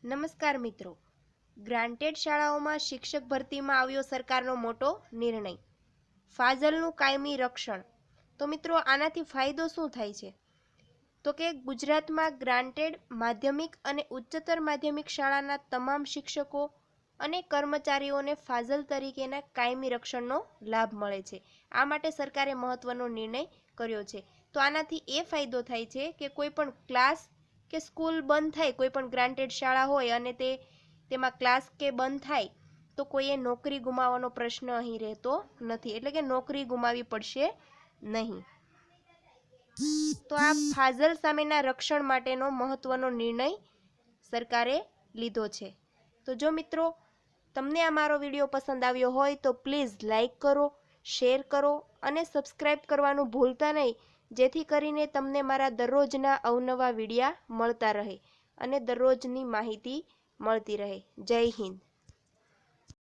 નમસ્કાર મિત્રો, ગ્રાન્ટેડ શાળાઓમાં શિક્ષક ભરતીમાં આવ્યો સરકારનો મોટો નિર્ણય, ફાજલનું કાયમી રક્ષણ. તો મિત્રો, આનાથી ફાયદો શું થાય છે? તો કે ગુજરાતમાં ગ્રાન્ટેડ માધ્યમિક અને ઉચ્ચતર માધ્યમિક શાળાના તમામ શિક્ષકો અને કર્મચારીઓને ફાજલ તરીકેના કાયમી રક્ષણનો લાભ મળે છે. આ માટે સરકારે મહત્વનો નિર્ણય કર્યો છે. તો આનાથી એ ફાયદો થાય છે કે કોઈ પણ ક્લાસ કે સ્કૂલ બંધ થાય, કોઈ પણ ગ્રાન્ટેડ શાળા હોય અને તેમાં ક્લાસ કે બંધ થાય તો કોઈએ નોકરી ગુમાવવાનો પ્રશ્ન અહીં રહેતો નથી, એટલે કે નોકરી ગુમાવવી પડશે નહીં. તો આ ફાજલ સામેના રક્ષણ માટેનો મહત્વનો નિર્ણય સરકારે લીધો છે. તો જો મિત્રો તમને આ મારો વિડીયો પસંદ આવ્યો હોય તો પ્લીઝ લાઈક કરો, શેર કરો અને સબસ્ક્રાઈબ કરવાનું ભૂલતા નહીં, જેથી કરીને તમને મારા દરરોજના અવનવા વિડીયા મળતા રહે અને દરરોજની માહિતી મળતી રહે. જય હિન્દ.